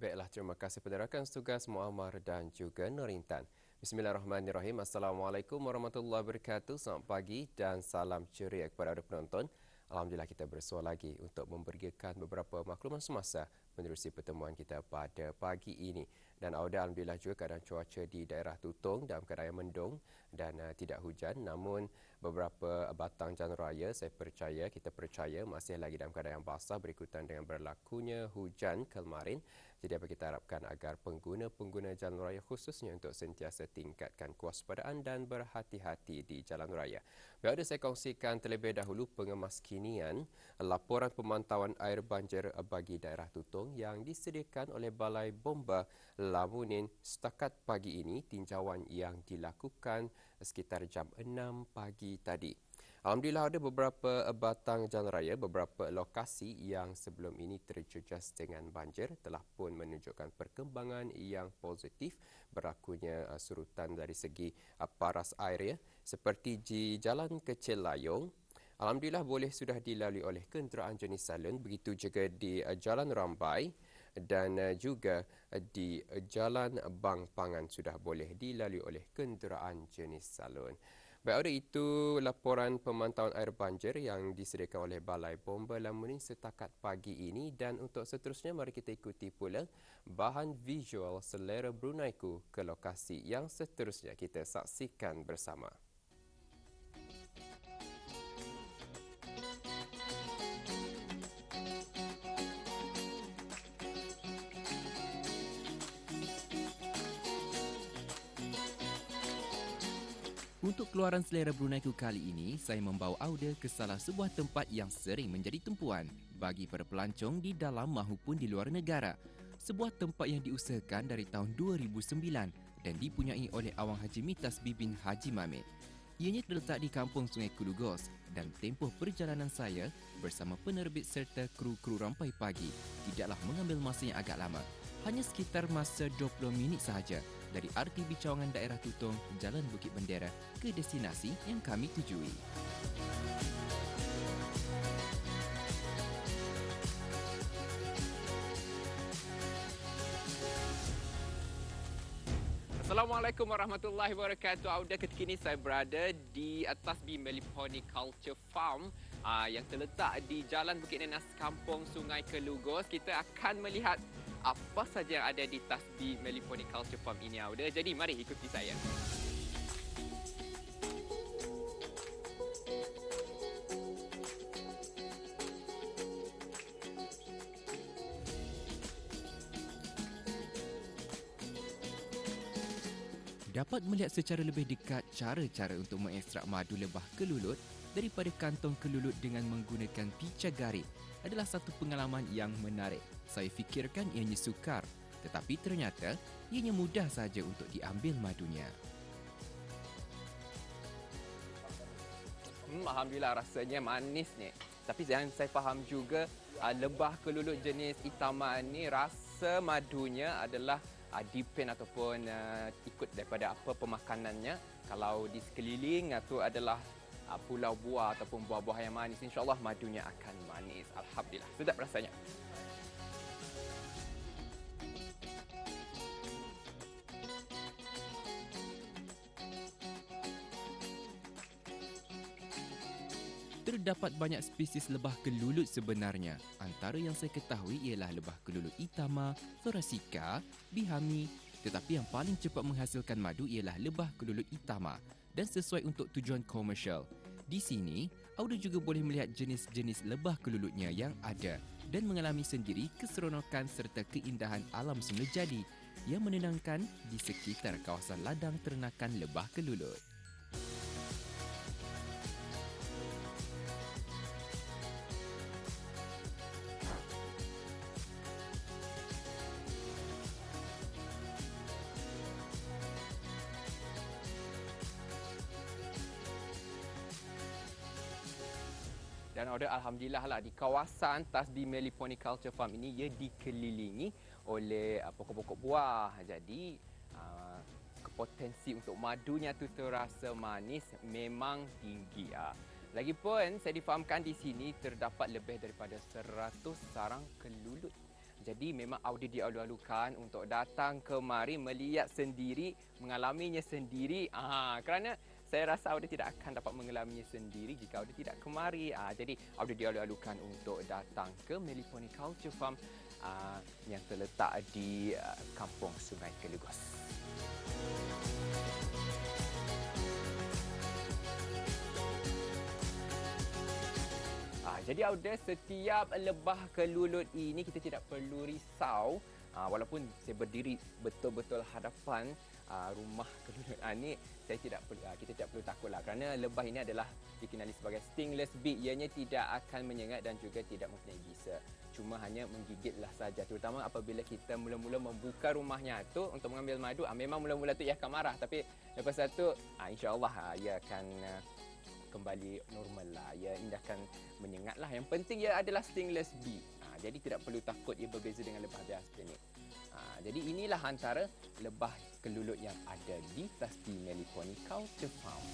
Baiklah, terima kasih kepada rakan setugas Muammar dan juga Norintan. Bismillahirrahmanirrahim. Assalamualaikum warahmatullahi wabarakatuh. Selamat pagi dan salam ceria kepada para penonton. Alhamdulillah kita bersua lagi untuk memberikan beberapa makluman semasa menerusi pertemuan kita pada pagi ini. Dan alhamdulillah juga keadaan cuaca di daerah Tutong dalam keadaan yang mendung dan tidak hujan. Namun beberapa batang jalan raya kita percaya masih lagi dalam keadaan yang basah berikutan dengan berlakunya hujan kemarin. Jadi apa kita harapkan agar pengguna-pengguna jalan raya khususnya untuk sentiasa tingkatkan kewaspadaan dan berhati-hati di jalan raya. Baik, ada saya kongsikan terlebih dahulu pengemas kinian laporan pemantauan air banjir bagi daerah Tutong yang disediakan oleh Balai Bomba Lamunin setakat pagi ini, tinjauan yang dilakukan sekitar jam 6 pagi tadi. Alhamdulillah ada beberapa batang jalan raya, beberapa lokasi yang sebelum ini terjejas dengan banjir telah pun menunjukkan perkembangan yang positif berlakunya surutan dari segi paras air ya, seperti di Jalan Kecil Layong. Alhamdulillah boleh sudah dilalui oleh kenderaan jenis salon, begitu juga di Jalan Rambai dan juga di Jalan Bang Pangan sudah boleh dilalui oleh kenderaan jenis salon. Baik, ada itu laporan pemantauan air banjir yang disediakan oleh Balai Bomba Lamunin setakat pagi ini, dan untuk seterusnya mari kita ikuti pula bahan visual Selera Bruneiku ke lokasi yang seterusnya kita saksikan bersama. Untuk keluaran Selera Bruneiku kali ini, saya membawa Auda ke salah sebuah tempat yang sering menjadi tumpuan bagi para pelancong di dalam maupun di luar negara. Sebuah tempat yang diusahakan dari tahun 2009 dan dipunyai oleh Awang Haji Mitas Bibin Haji Mamit. Ianya terletak di Kampung Sungai Kulugos dan tempoh perjalanan saya bersama penerbit serta kru-kru Rampai Pagi tidaklah mengambil masa yang agak lama. Hanya sekitar masa 20 minit sahaja dari RTB Cawangan daerah Tutong, Jalan Bukit Bendera ke destinasi yang kami tujui. Assalamualaikum warahmatullahi wabarakatuh. Auda, ketika ini saya berada di atas Meliponi Culture Farm yang terletak di Jalan Bukit Nenas, Kampung Sungai Kelugos. Kita akan melihat apa saja yang ada di Tasbih Meliponi Culture Farm ini, Auda. Jadi mari ikuti saya. Dapat melihat secara lebih dekat cara-cara untuk mengekstrak madu lebah kelulut daripada kantong kelulut dengan menggunakan pica garit adalah satu pengalaman yang menarik. Saya fikirkan ianya sukar, tetapi ternyata ianya mudah saja untuk diambil madunya. Alhamdulillah rasanya manis ni. Tapi yang saya faham juga lebah kelulut jenis Itaman ni rasa madunya adalah depend ataupun ikut daripada apa pemakanannya. Kalau di sekeliling itu adalah pulau buah ataupun buah-buah yang manis, insya-Allah madunya akan manis. Alhamdulillah, sedap rasanya. Terdapat banyak spesies lebah kelulut sebenarnya. Antara yang saya ketahui ialah lebah kelulut Itama, Thoracica, Bihami, tetapi yang paling cepat menghasilkan madu ialah lebah kelulut Itama dan sesuai untuk tujuan komersial. Di sini, Auda juga boleh melihat jenis-jenis lebah kelulutnya yang ada dan mengalami sendiri keseronokan serta keindahan alam semula jadi yang menenangkan di sekitar kawasan ladang ternakan lebah kelulut. Dan alhamdulillah lah di kawasan Tasbih Meliponi Culture Farm ini ia dikelilingi oleh pokok-pokok buah. Jadi potensi untuk madunya tu terasa manis memang tinggi. Lagipun saya difahamkan di sini terdapat lebih daripada 100 sarang kelulut Jadi memang Auda dialu-alukan untuk datang kemari, melihat sendiri, mengalaminya sendiri. Kerana saya rasa Auda tidak akan dapat mengalaminya sendiri jika Auda tidak kemari. Jadi Auda dialu-alukan untuk datang ke Meliponi Culture Farm yang terletak di Kampung Sungai Kelegos. Jadi Auda, setiap lebah kelulut ini kita tidak perlu risau. Walaupun saya berdiri betul-betul hadapan rumah kelulut ini, kita tidak perlu takutlah, kerana lebah ini adalah dikenali sebagai stingless bee. Ianya tidak akan menyengat dan juga tidak mempunyai bisa. Cuma hanya menggigitlah saja. Terutama apabila kita mula-mula membuka rumahnya tu untuk mengambil madu, memang mula-mula tu ia akan marah, tapi lepas itu insya-Allah ia akan kembali normal lah. Ia akan menyengat lah. Yang penting ia adalah stingless bee. Jadi tidak perlu takut ia berbeza dengan lebah biasa ni. Jadi inilah antara lebah kelulut yang ada di Tasdi Meliponi Culture Farm.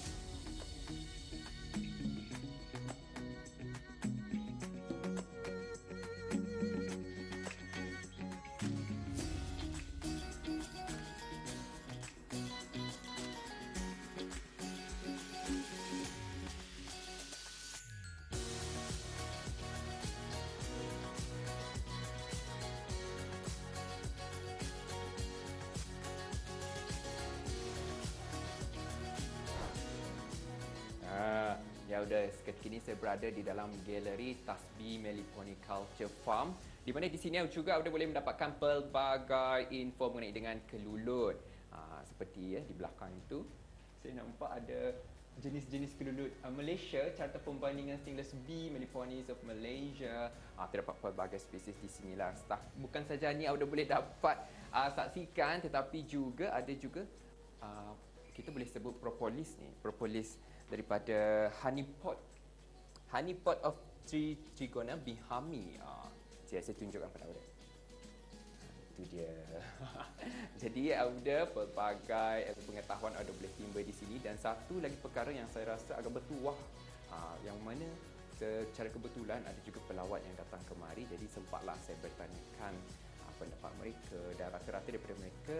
Ya sudah, seketika ini saya berada di dalam galeri Tasbi Meliponi Culture Farm, di mana di sini juga anda boleh mendapatkan pelbagai info mengenai dengan kelulut. Seperti di belakang itu, saya nampak ada jenis-jenis kelulut Malaysia, carta pembandingan stingless bee, Meliponis of Malaysia. Terdapat pelbagai spesies di sinilah. Bukan saja ni anda boleh dapat saksikan, tetapi juga ada juga kita boleh sebut propolis ni, propolis daripada honeypot of Trigona bihami. Saya tunjukkan pada anda. Itu dia. Jadi ada pelbagai pengetahuan anda boleh timba di sini, dan satu lagi perkara yang saya rasa agak bertuah, yang mana secara kebetulan ada juga pelawat yang datang kemari, jadi sempatlah saya bertanyakan pendapat mereka, dan rata-rata daripada mereka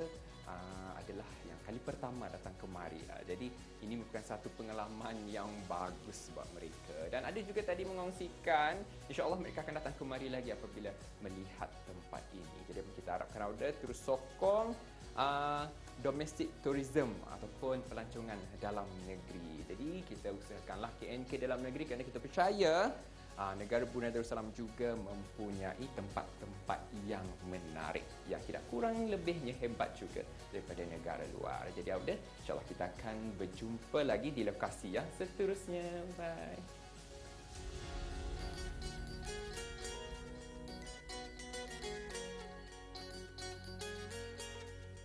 adalah yang kali pertama datang kemari. Jadi ini merupakan satu pengalaman yang bagus buat mereka, dan ada juga tadi mengongsikan insya-Allah mereka akan datang kemari lagi apabila melihat tempat ini. Jadi kita harapkan Auda terus sokong domestic tourism ataupun pelancongan dalam negeri. Jadi kita usahakanlah KNK dalam negeri, kerana kita percaya negara Brunei Darussalam juga mempunyai tempat-tempat yang menarik, yang tidak kurang lebihnya hebat juga daripada negara luar. Jadi Auda, insya-Allah kita akan berjumpa lagi di lokasi yang seterusnya. Bye.